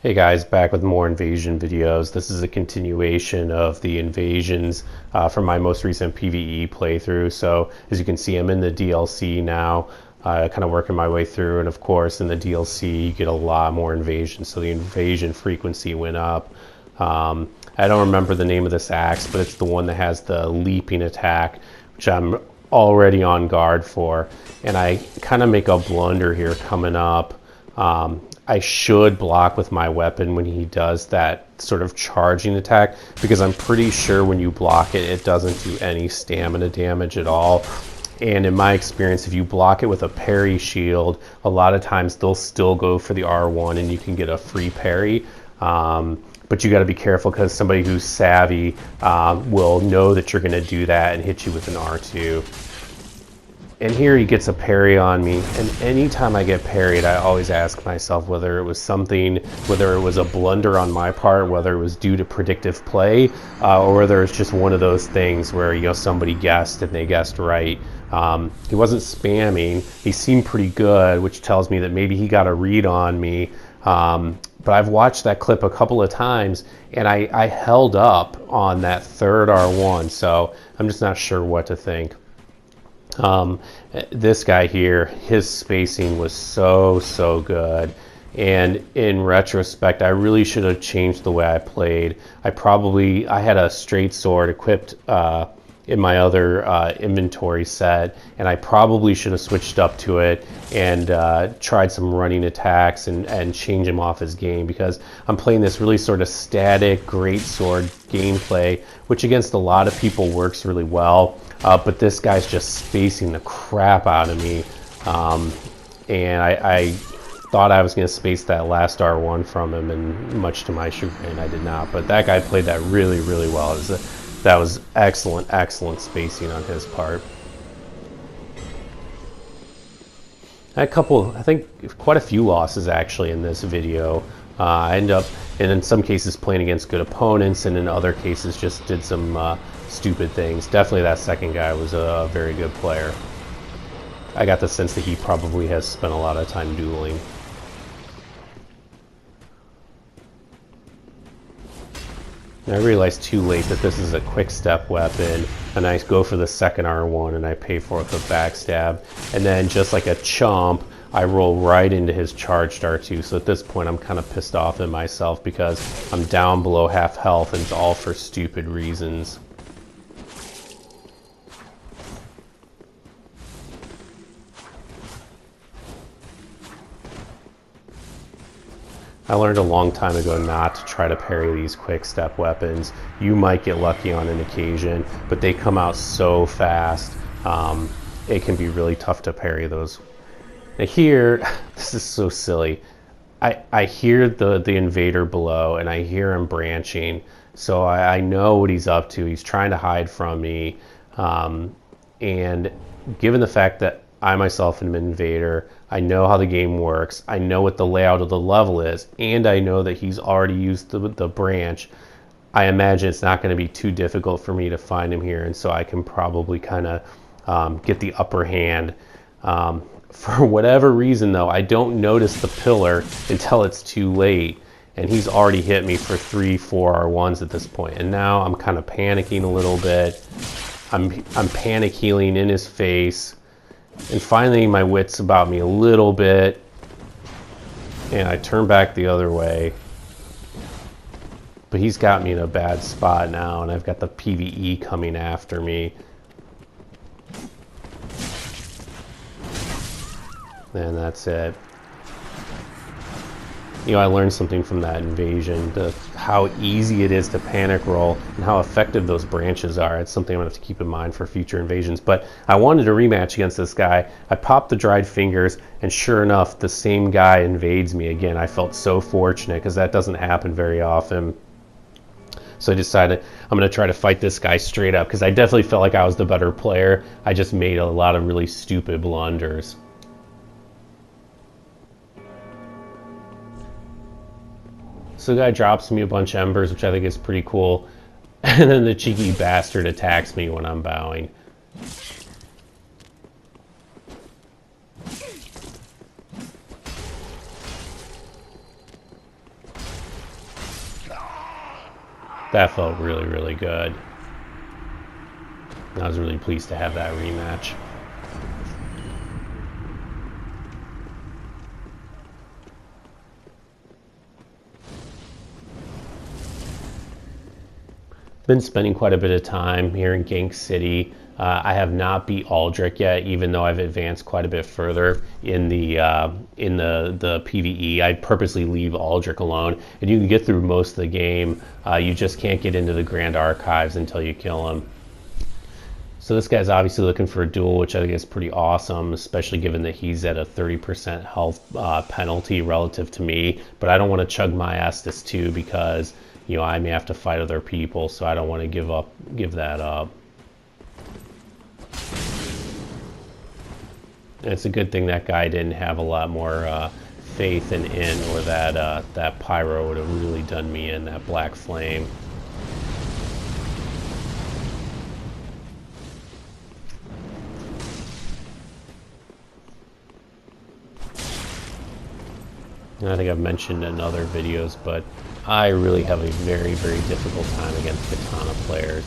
Hey guys, back with more invasion videos. This is a continuation of the invasions from my most recent PvE playthrough. So as you can see, I'm in the DLC now, kind of working my way through. And of course, in the DLC, you get a lot more invasions. So the invasion frequency went up. I don't remember the name of this axe, but it's the one that has the leaping attack, which I'm already on guard for. And I kind of make a blunder here coming up. I should block with my weapon when he does that sort of charging attack, because I'm pretty sure when you block it, it doesn't do any stamina damage at all. And in my experience, if you block it with a parry shield, a lot of times they'll still go for the R1 and you can get a free parry. But you got to be careful, because somebody who's savvy will know that you're going to do that and hit you with an R2. And here he gets a parry on me, and anytime I get parried, I always ask myself whether it was a blunder on my part, whether it was due to predictive play, or whether it's just one of those things where somebody guessed and they guessed right. He wasn't spamming. He seemed pretty good, which tells me that maybe he got a read on me. But I've watched that clip a couple of times, and I held up on that third R1, so I'm just not sure what to think. This guy here, his spacing was so good, and in retrospect, I really should have changed the way I played. I had a straight sword equipped in my other inventory set, and I probably should have switched up to it and tried some running attacks and change him off his game, because I'm playing this really sort of static greatsword gameplay, which against a lot of people works really well. But this guy's just spacing the crap out of me. And I thought I was going to space that last R1 from him, and much to my chagrin, I did not. But that guy played that really well. That was excellent spacing on his part. I think quite a few losses actually in this video. I end up, and in some cases, playing against good opponents, and in other cases just did some stupid things. Definitely that second guy was a very good player. I got the sense that he probably has spent a lot of time dueling. And I realized too late that this is a quick step weapon, and I go for the second R1 and I pay for it with a backstab, and then just like a chump, I roll right into his charged R2. So at this point, I'm kind of pissed off at myself because I'm down below half health, and it's all for stupid reasons. I learned a long time ago not to try to parry these quick step weapons. You might get lucky on an occasion, but they come out so fast. It can be really tough to parry those. Now here, this is so silly. I hear the invader below, and I hear him branching. So I know what he's up to. He's trying to hide from me. And given the fact that I myself am an invader, I know how the game works, I know what the layout of the level is, and I know that he's already used the branch. I imagine it's not going to be too difficult for me to find him here, and so I can probably kind of get the upper hand. For whatever reason, though, I don't notice the pillar until it's too late, and he's already hit me for 3-4 R1s at this point, and now I'm kind of panicking a little bit. I'm panic healing in his face. And finally, my wit's about me a little bit, and I turn back the other way. But he's got me in a bad spot now, and I've got the PvE coming after me. And that's it. I learned something from that invasion, how easy it is to panic roll and how effective those branches are. It's something I'm going to have to keep in mind for future invasions. But I wanted a rematch against this guy. I popped the dried fingers, and sure enough, the same guy invades me again. I felt so fortunate, because that doesn't happen very often. So I decided I'm going to try to fight this guy straight up, because I definitely felt like I was the better player. I just made a lot of really stupid blunders. So the guy drops me a bunch of embers, which I think is pretty cool. And then the cheeky bastard attacks me when I'm bowing. That felt really, really good. I was really pleased to have that rematch. Been spending quite a bit of time here in Gank City. I have not beat Aldrich yet, even though I've advanced quite a bit further in the PvE. I purposely leave Aldrich alone, and you can get through most of the game. You just can't get into the Grand Archives until you kill him. So this guy's obviously looking for a duel, which I think is pretty awesome, especially given that he's at a 30% health penalty relative to me. But I don't want to chug my Estus too, because I may have to fight other people, so I don't want to give that up. And it's a good thing that guy didn't have a lot more faith in or that pyro would have really done me in, that black flame. And I think I've mentioned in other videos, but I really have a very, very difficult time against katana players.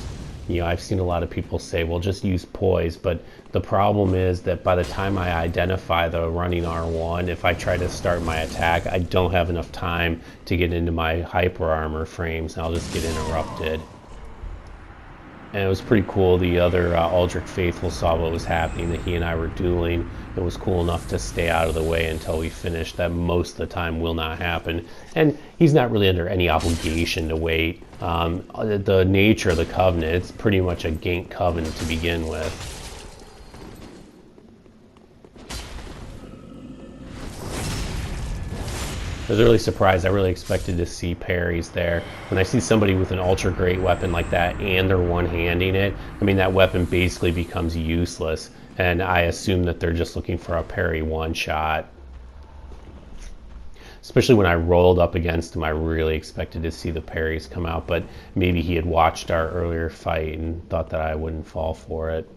I've seen a lot of people say, well, just use poise, but the problem is that by the time I identify the running R1, if I try to start my attack, I don't have enough time to get into my hyper armor frames, and I'll just get interrupted. And it was pretty cool. The other Aldrich Faithful saw what was happening, that he and I were dueling. It was cool enough to stay out of the way until we finished. That most of the time will not happen. And he's not really under any obligation to wait. The nature of the Covenant, it's pretty much a gank Covenant to begin with. I was really surprised. I really expected to see parries there. When I see somebody with an ultra great weapon like that and they're one-handing it, I mean, that weapon basically becomes useless. And I assume that they're just looking for a parry one-shot. Especially when I rolled up against him, I really expected to see the parries come out, but maybe he had watched our earlier fight and thought that I wouldn't fall for it.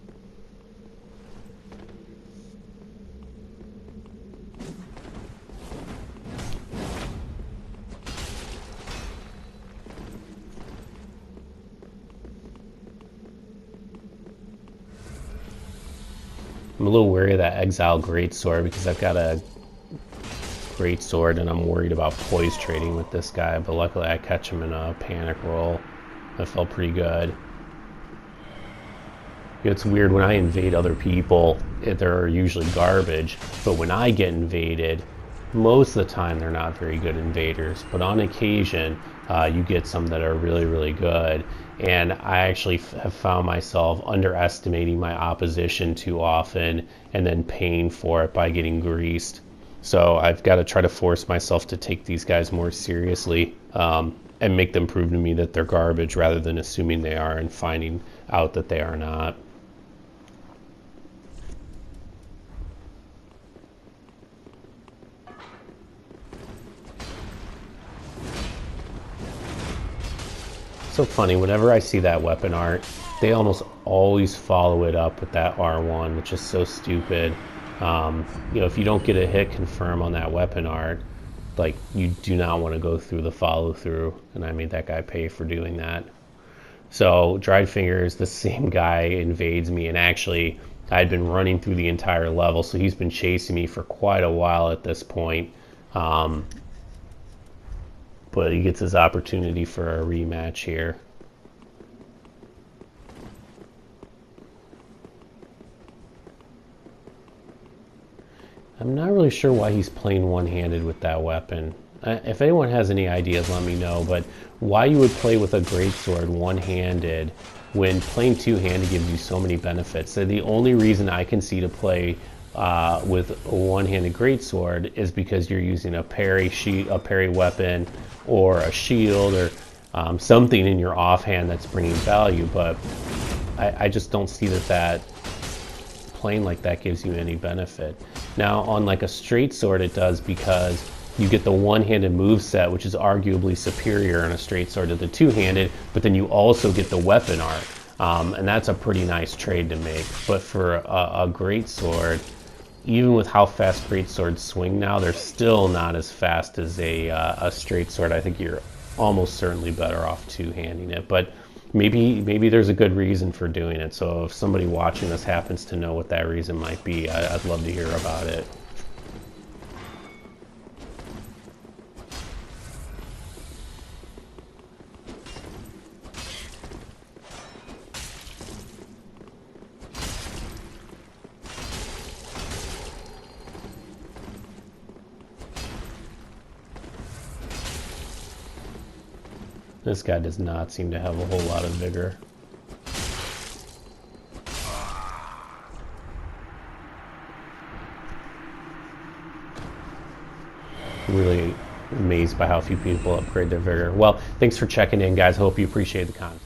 I'm a little wary of that Exile Greatsword because I've got a Greatsword and I'm worried about poise trading with this guy, but luckily I catch him in a panic roll. That felt pretty good. It's weird, when I invade other people, they're usually garbage, but when I get invaded, most of the time they're not very good invaders, but on occasion you get some that are really, really good. And I actually have found myself underestimating my opposition too often and then paying for it by getting greased. So I've got to try to force myself to take these guys more seriously and make them prove to me that they're garbage rather than assuming they are and finding out that they are not. So funny, whenever I see that weapon art, they almost always follow it up with that R1, which is so stupid. If you don't get a hit confirm on that weapon art, like, you do not want to go through the follow through, and I made that guy pay for doing that. So Dried Fingers, the same guy invades me, and actually I'd been running through the entire level, so he's been chasing me for quite a while at this point. But he gets his opportunity for a rematch here. I'm not really sure why he's playing one-handed with that weapon. If anyone has any ideas, let me know, but why you would play with a greatsword one-handed when playing two-handed gives you so many benefits. So the only reason I can see to play with a one-handed greatsword is because you're using a parry weapon or a shield or something in your offhand that's bringing value, but I just don't see that playing like that gives you any benefit. Now on like a straight sword it does, because you get the one-handed move set, which is arguably superior on a straight sword to the two-handed, but then you also get the weapon art, and that's a pretty nice trade to make. But for a great sword, even with how fast great swords swing now, they're still not as fast as a straight sword. I think you're almost certainly better off two-handing it. But maybe there's a good reason for doing it. So if somebody watching this happens to know what that reason might be, I'd love to hear about it. This guy does not seem to have a whole lot of vigor. Really amazed by how few people upgrade their vigor. Well, thanks for checking in, guys. Hope you appreciate the content.